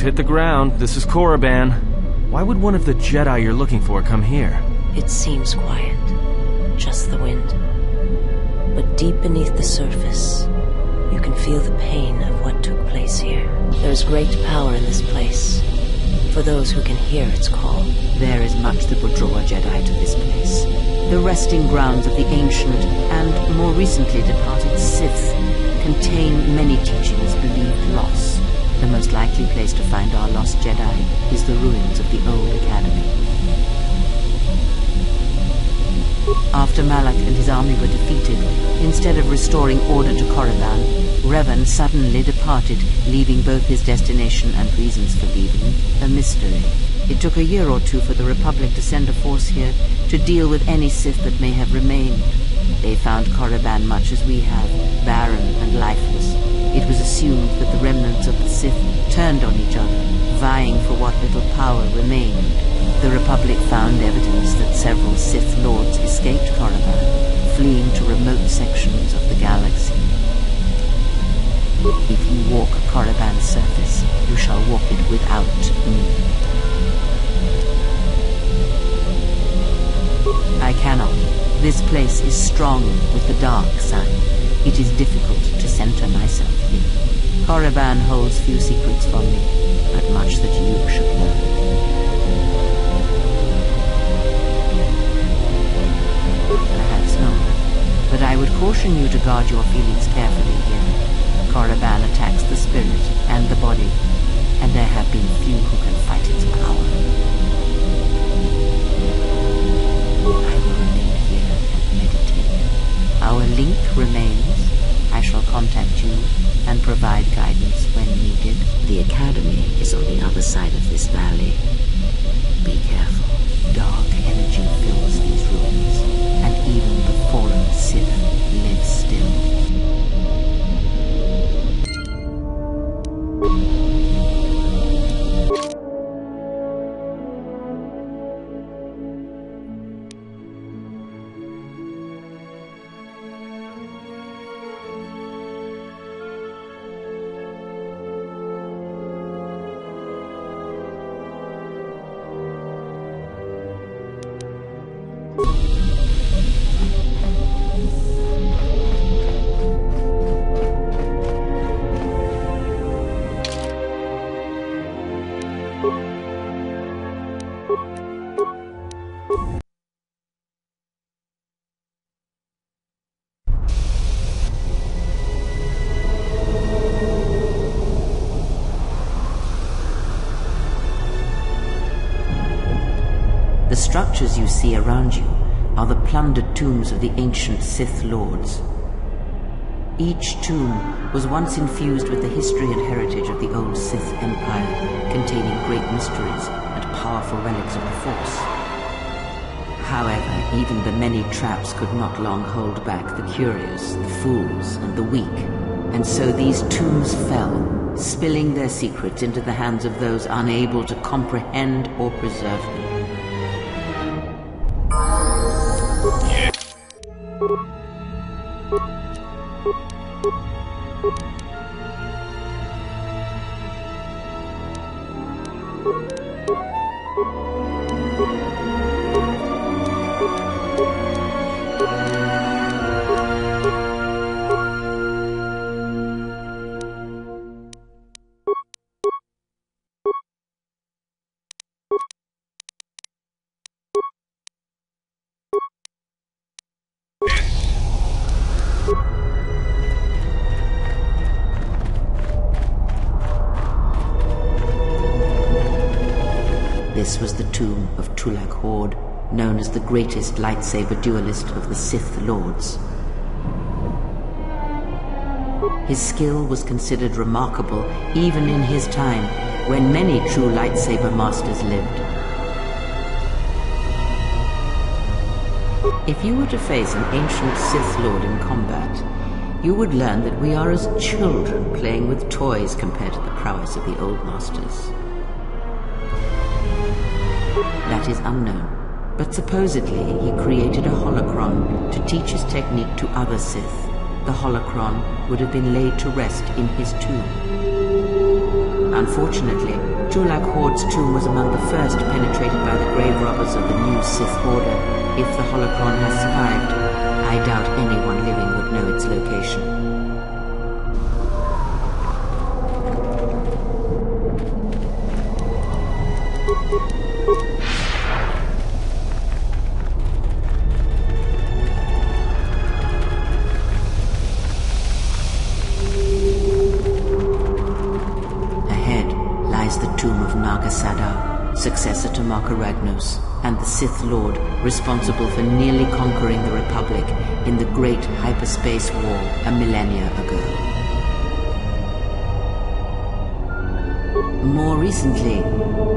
hit the ground. This is Korriban. Why would one of the Jedi you're looking for come here? It seems quiet. Just the wind. But deep beneath the surface, you can feel the pain of what took place here. There's great power in this place, for those who can hear its call. There is much that would draw a Jedi to this place. The resting grounds of the ancient and more recently departed Sith contain many teachings believed lost. The most likely place to find our lost Jedi is the ruins of the old academy. After Malak and his army were defeated, instead of restoring order to Korriban, Revan suddenly departed, leaving both his destination and reasons for leaving a mystery. It took a year or two for the Republic to send a force here to deal with any Sith that may have remained. They found Korriban much as we have, barren and lifeless. It was assumed that the remnants of the Sith turned on each other, vying for what little power remained. The Republic found evidence that several Sith Lords escaped Korriban, fleeing to remote sections of the galaxy. If you walk Korriban's surface, you shall walk it without me. I cannot. This place is strong with the dark side. It is difficult to center myself here. Korriban holds few secrets from me, but much that you should learn. Perhaps not, but I would caution you to guard your feelings carefully here. Korriban attacks the spirit and the body, and there have been few who can fight its power. I will remain here and meditate. Our link remains. I shall contact you and provide guidance when needed. The Academy is on the other side of this valley. Be careful. Dark energy fills these ruins, and even the fallen Sith live still. The structures you see around you are the plundered tombs of the ancient Sith Lords. Each tomb was once infused with the history and heritage of the old Sith Empire, containing great mysteries and powerful relics of the Force. However, even the many traps could not long hold back the curious, the fools, and the weak, and so these tombs fell, spilling their secrets into the hands of those unable to comprehend or preserve them. This was the tomb of Tulak Hord, known as the greatest lightsaber duelist of the Sith Lords. His skill was considered remarkable even in his time, when many true lightsaber masters lived. If you were to face an ancient Sith Lord in combat, you would learn that we are as children playing with toys compared to the prowess of the old masters. That is unknown, but supposedly he created a holocron to teach his technique to other Sith. The holocron would have been laid to rest in his tomb. Unfortunately, Tulak Hord's tomb was among the first penetrated by the grave robbers of the new Sith Order. If the holocron has survived, I doubt anyone living would know its location. Naga Sadow, successor to Marka Ragnos, and the Sith Lord responsible for nearly conquering the Republic in the Great Hyperspace War a millennia ago. More recently,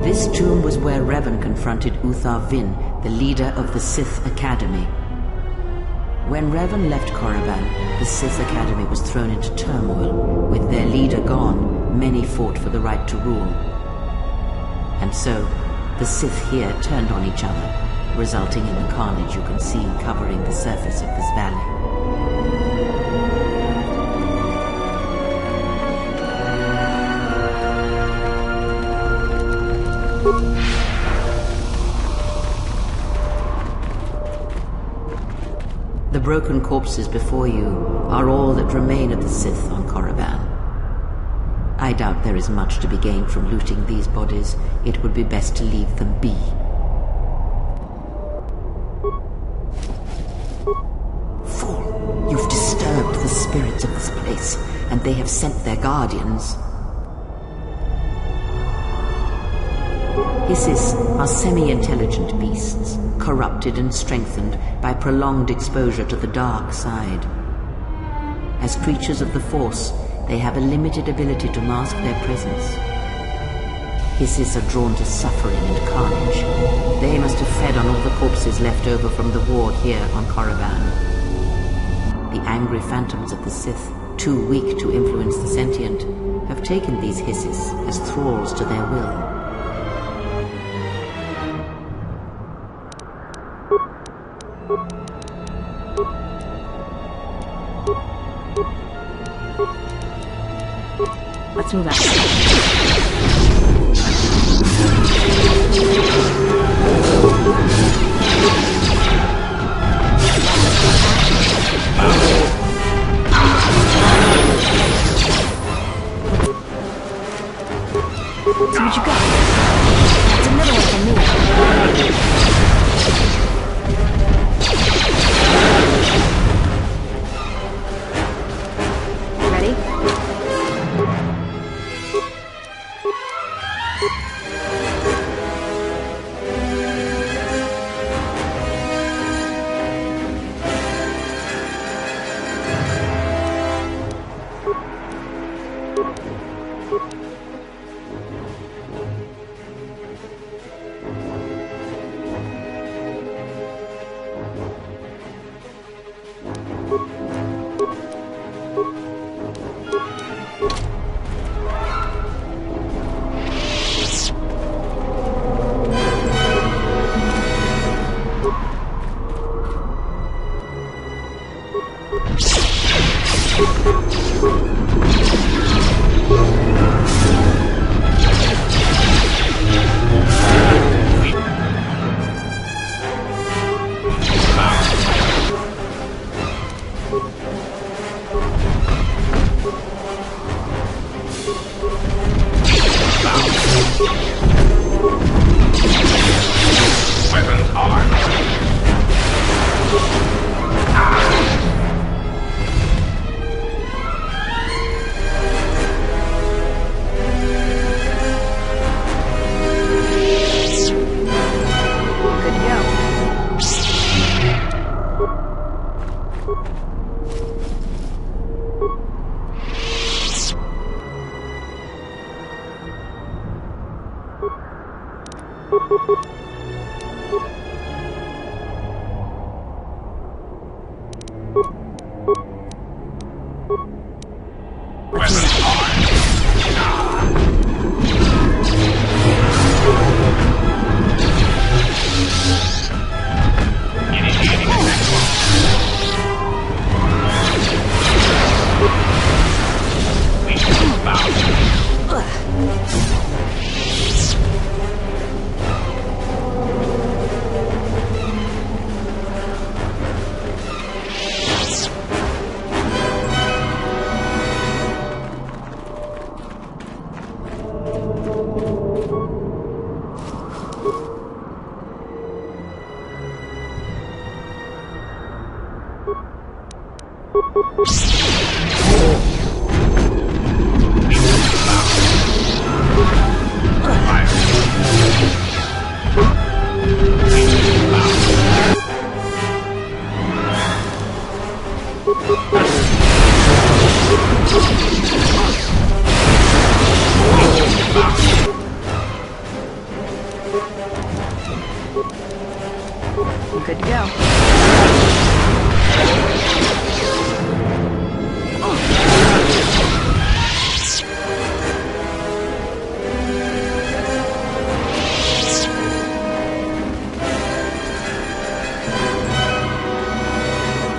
this tomb was where Revan confronted Uthar Vin, the leader of the Sith Academy. When Revan left Korriban, the Sith Academy was thrown into turmoil. With their leader gone, many fought for the right to rule. And so, the Sith here turned on each other, resulting in the carnage you can see covering the surface of this valley. The broken corpses before you are all that remain of the Sith on Korriban. I doubt there is much to be gained from looting these bodies. It would be best to leave them be. Fool! You've disturbed the spirits of this place, and they have sent their guardians. Hissis are semi-intelligent beasts, corrupted and strengthened by prolonged exposure to the dark side. As creatures of the Force, they have a limited ability to mask their presence. Hissis are drawn to suffering and carnage. They must have fed on all the corpses left over from the war here on Korriban. The angry phantoms of the Sith, too weak to influence the sentient, have taken these Hissis as thralls to their will. Let's move out. See what you got. That's another one from me. Good to go.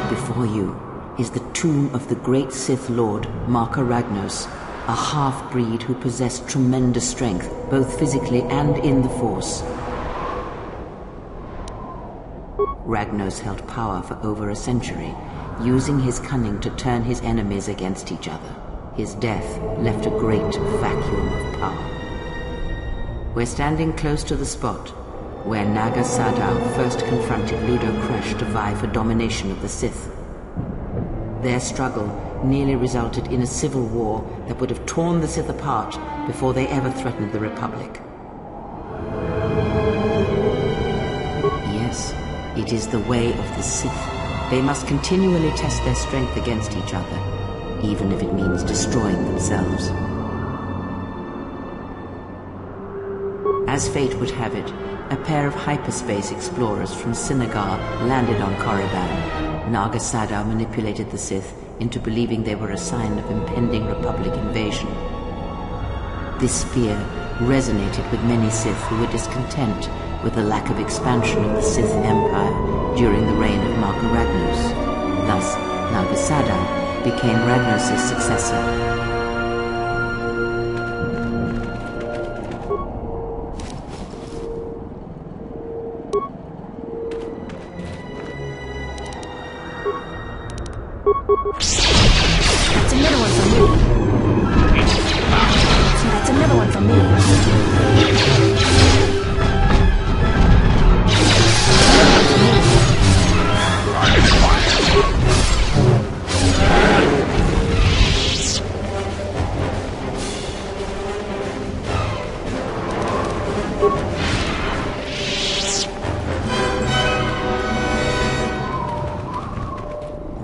Before you is the tomb of the great Sith Lord, Marka Ragnos, a half-breed who possessed tremendous strength, both physically and in the Force. Ragnos held power for over a century, using his cunning to turn his enemies against each other. His death left a great vacuum of power. We're standing close to the spot where Naga Sadow first confronted Ludo Kresh to vie for domination of the Sith. Their struggle nearly resulted in a civil war that would have torn the Sith apart before they ever threatened the Republic. Yes, it is the way of the Sith. They must continually test their strength against each other, even if it means destroying themselves. As fate would have it, a pair of hyperspace explorers from Sinagar landed on Korriban. Naga Sadow manipulated the Sith into believing they were a sign of impending Republic invasion. This fear resonated with many Sith who were discontent with the lack of expansion of the Sith Empire during the reign of Marka Ragnos. Thus, Naga Sadow became Ragnos' successor. That's another one for me. That's another one for me.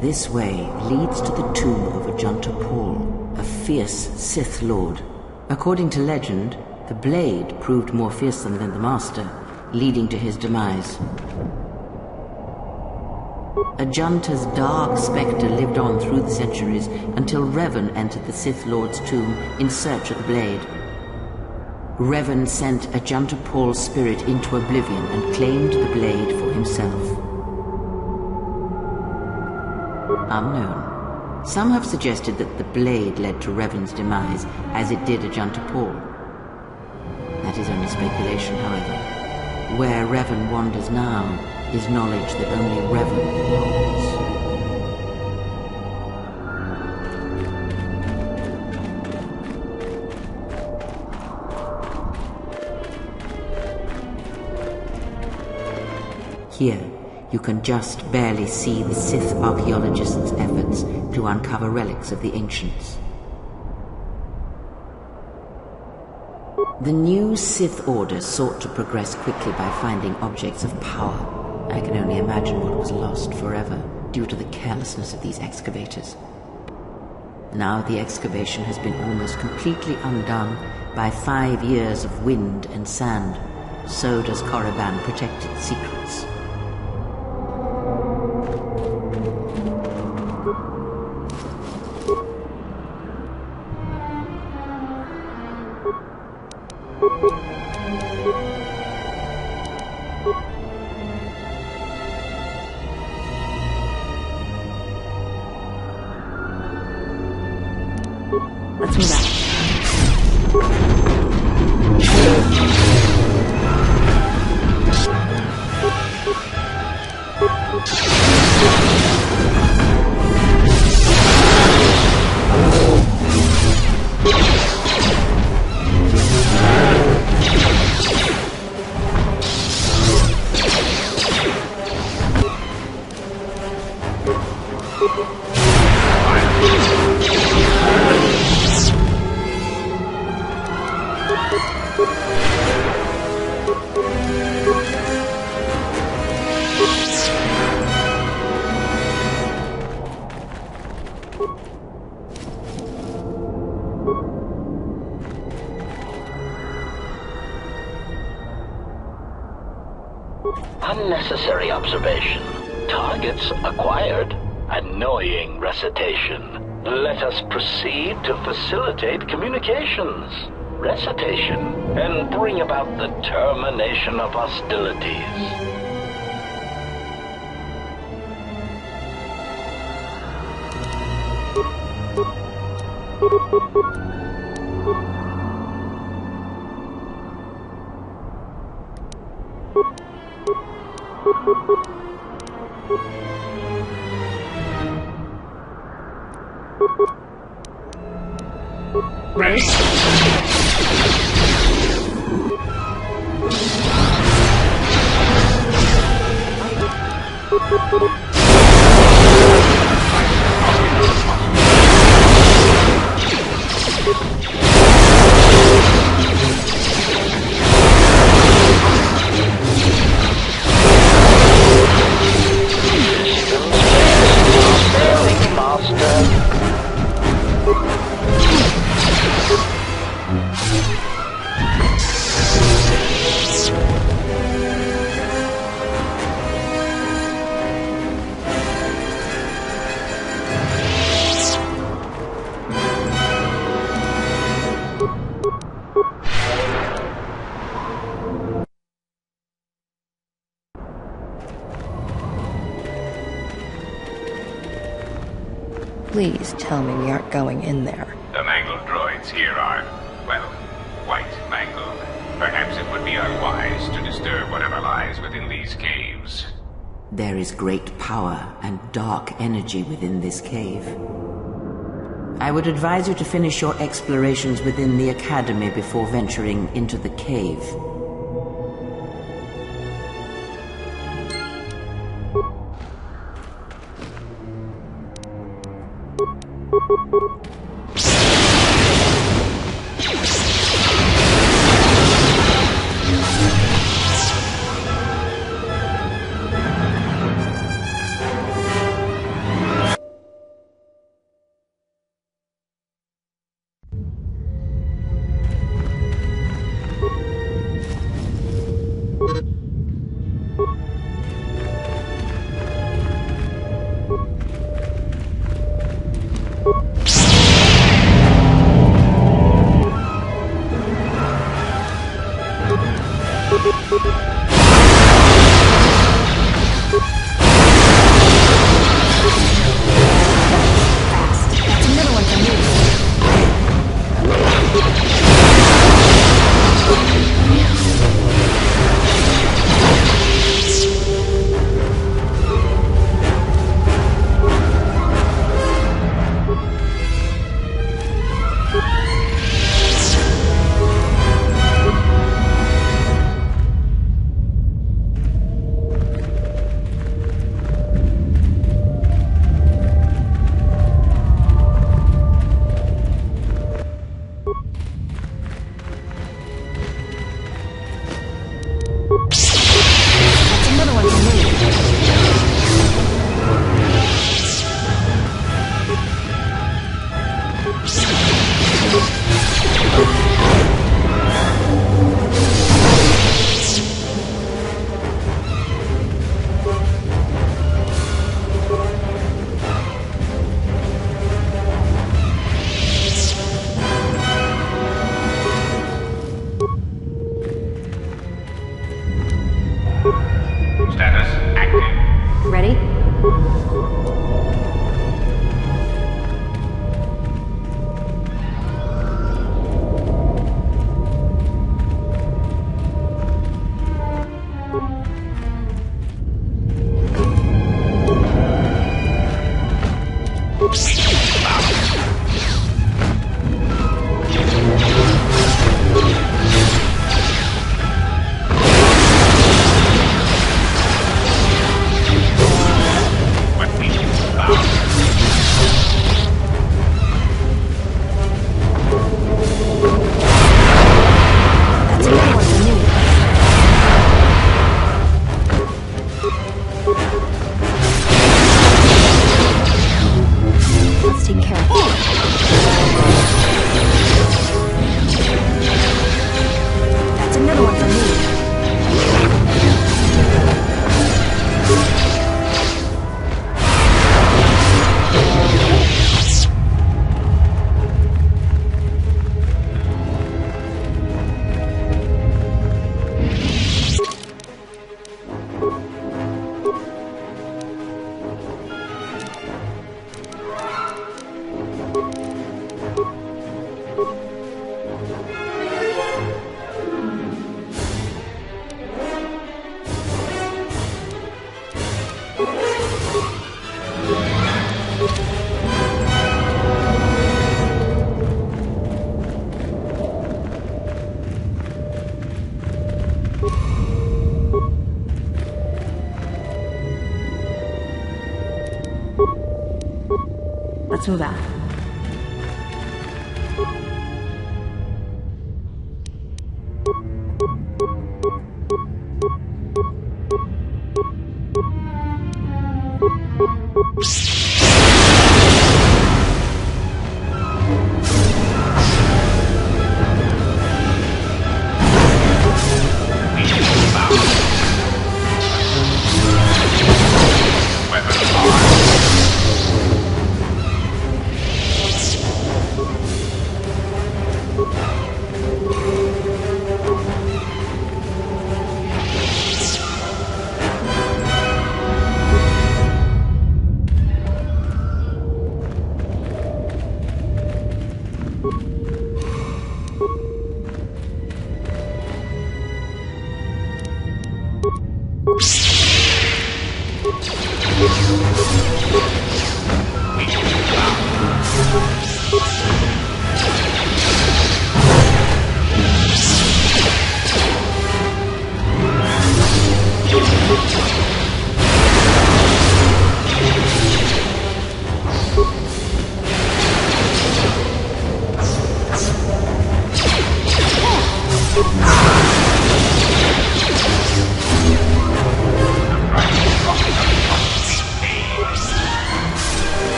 This way leads to the tomb of Ajunta Pall, a fierce Sith Lord. According to legend, the blade proved more fearsome than the Master, leading to his demise. Ajunta's dark spectre lived on through the centuries until Revan entered the Sith Lord's tomb in search of the blade. Revan sent Ajunta Pall's spirit into oblivion and claimed the blade for himself. Unknown. Some have suggested that the blade led to Revan's demise, as it did Ajunta Pall. That is only speculation, however. Where Revan wanders now is knowledge that only Revan holds. Here, you can just barely see the Sith archaeologists' efforts to uncover relics of the ancients. The new Sith Order sought to progress quickly by finding objects of power. I can only imagine what was lost forever due to the carelessness of these excavators. Now the excavation has been almost completely undone by 5 years of wind and sand. So does Korriban protect its secrets. Let's move out. Unnecessary observation. Targets acquired. Annoying recitation. Let us proceed to facilitate communications. Recitation, and bring about the termination of hostilities. Ready? Please tell me we aren't going in there. The mangled droids here are, well, quite mangled. Perhaps it would be unwise to disturb whatever lies within these caves. There is great power and dark energy within this cave. I would advise you to finish your explorations within the Academy before venturing into the cave. Let's move out.